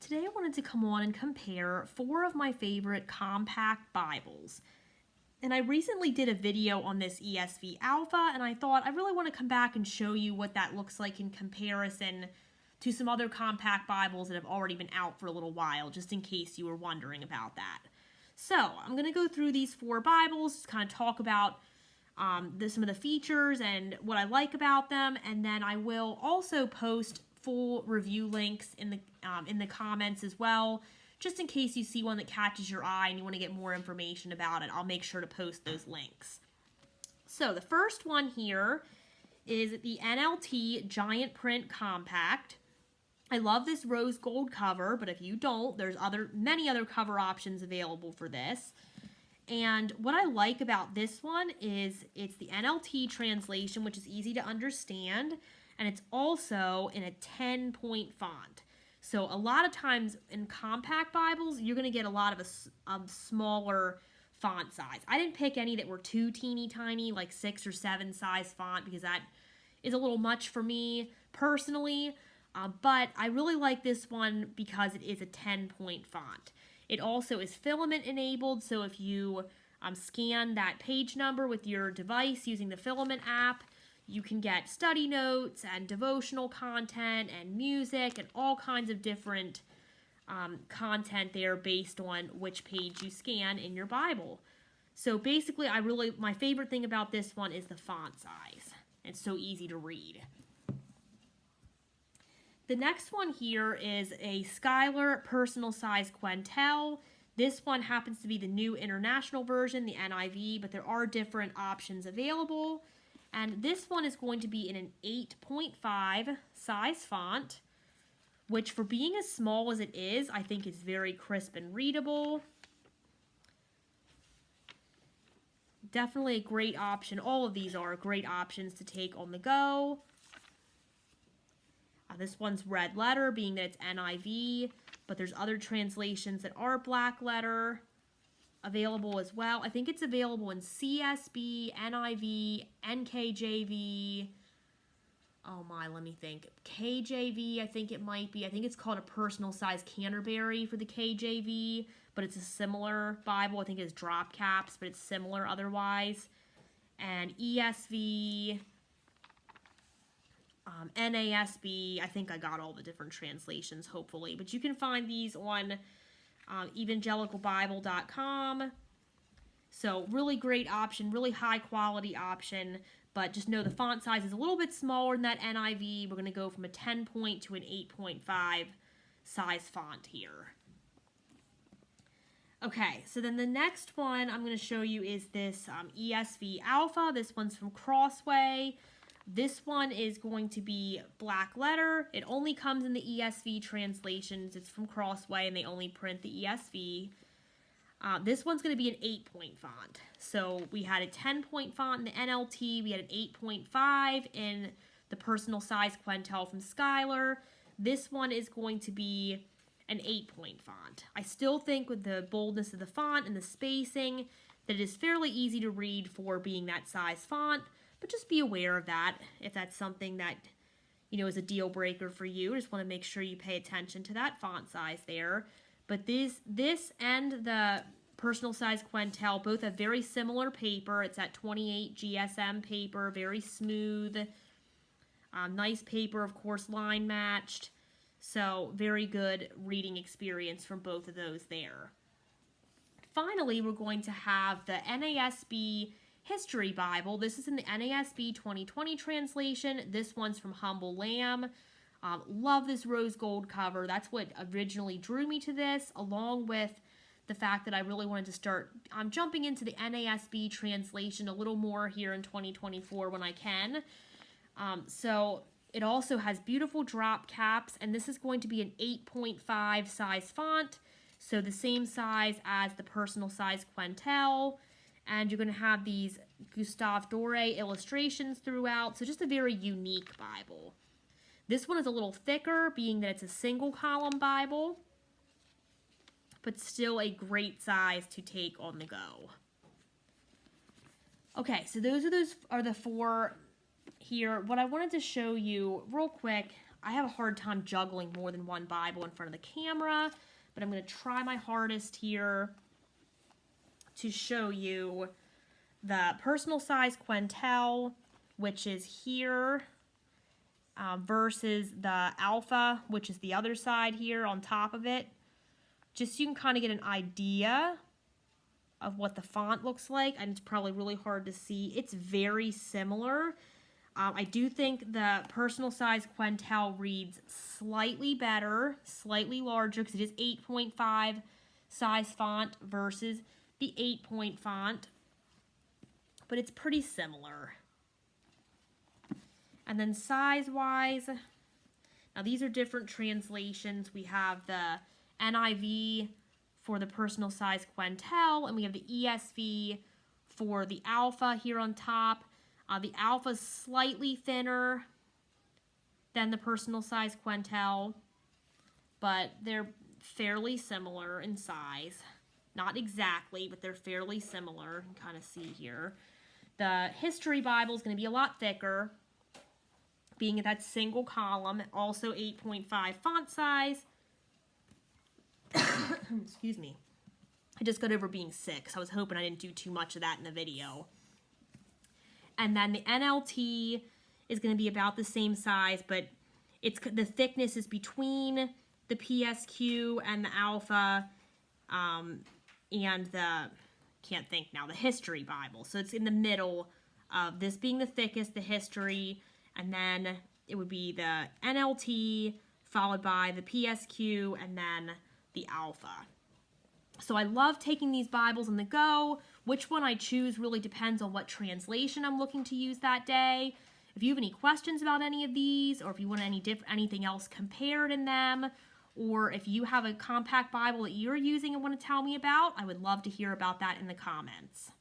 today I wanted to come on and compare 4 of my favorite compact Bibles. And I recently did a video on this ESV Alpha, and I thought I really want to come back and show you what that looks like in comparison to some other compact Bibles that have already been out for a little while, just in case you were wondering about that. So I'm going to go through these 4 Bibles, just kind of talk about some of the features and what I like about them, and then I will also post full review links in the comments as well, just in case you see one that catches your eye and you want to get more information about it. I'll make sure to post those links. So the first one here is the NLT Giant Print Compact. I love this rose gold cover, but if you don't, there's many other cover options available for this. And what I like about this one is it's the NLT translation, which is easy to understand, and it's also in a 10-point font. So a lot of times in compact Bibles, you're going to get a lot of smaller font size. I didn't pick any that were too teeny tiny, like 6 or 7 size font, because that is a little much for me personally. But I really like this one because it is a 10-point font. It also is filament enabled, so if you scan that page number with your device using the filament app, you can get study notes and devotional content and music and all kinds of different content there based on which page you scan in your Bible. So basically, my favorite thing about this one is the font size. It's so easy to read. The next one here is a Skyler personal size Quentel. This one happens to be the new international version, the NIV, but there are different options available. And this one is going to be in an 8.5 size font, which for being as small as it is, I think is very crisp and readable. Definitely a great option. All of these are great options to take on the go. This one's red letter, being that it's NIV, but there's other translations that are black letter available as well. I think it's available in CSB, NIV, NKJV. Oh my, let me think. KJV, I think it might be. I think it's called a personal size Canterbury for the KJV, but it's a similar Bible. I think it's drop caps, but it's similar otherwise. And ESV, NASB, I think I got all the different translations, hopefully. But you can find these on evangelicalbible.com. So really great option, really high quality option. But just know the font size is a little bit smaller than that NIV. We're going to go from a 10-point to an 8.5 size font here. Okay, so then the next one I'm going to show you is this ESV Alpha. This one's from Crossway. This one is going to be black letter. It only comes in the ESV translations. It's from Crossway, and they only print the ESV. This one's going to be an 8-point font. So we had a 10-point font in the NLT. We had an 8.5 in the personal size Quentel from Skyler. This one is going to be an 8-point font. I still think with the boldness of the font and the spacing that it is fairly easy to read for being that size font. But just be aware of that if that's something that, is a deal breaker for you. Just want to make sure you pay attention to that font size there. But this and the personal size Quentel both have very similar paper. It's at 28 GSM paper, very smooth. Nice paper, of course, line matched. So very good reading experience from both of those there. Finally, we're going to have the NASB History Bible. This is in the NASB 2020 translation. This one's from Humble Lamb. Love this rose gold cover. That's what originally drew me to this, along with the fact that I really wanted to start jumping into the NASB translation a little more here in 2024 when I can. So it also has beautiful drop caps, and this is going to be an 8.5 size font, so the same size as the personal size Quentel. And you're going to have these Gustave Doré illustrations throughout. So just a very unique Bible. This one is a little thicker, being that it's a single column Bible, but still a great size to take on the go. Okay, so those are the 4 here. What I wanted to show you real quick, I have a hard time juggling more than one Bible in front of the camera, but I'm going to try my hardest here to show you the personal size Quentel, which is here, versus the Alpha, which is the other side here on top of it. Just so you can kind of get an idea of what the font looks like, and it's probably really hard to see. It's very similar. I do think the personal size Quentel reads slightly better, slightly larger, because it is 8.5 size font versus the 8-point font, but it's pretty similar. And then size-wise, now these are different translations. We have the NIV for the personal size Quentel, and we have the ESV for the Alpha here on top. The Alpha is slightly thinner than the personal size Quentel, but they're fairly similar in size. Not exactly, but they're fairly similar. You can kind of see here. The History Bible is going to be a lot thicker, being at that single column, also 8.5 font size. Excuse me. I just got over being sick, so I was hoping I didn't do too much of that in the video. And then the NLT is going to be about the same size, but the thickness is between the PSQ and the Alpha, and the, can't think now, the History Bible. So it's in the middle of this being the thickest, the History, and then it would be the NLT, followed by the PSQ, and then the Alpha. So I love taking these Bibles on the go. Which one I choose really depends on what translation I'm looking to use that day. If you have any questions about any of these, or if you want anything else compared in them, or if you have a compact Bible that you're using and want to tell me about, I would love to hear about that in the comments.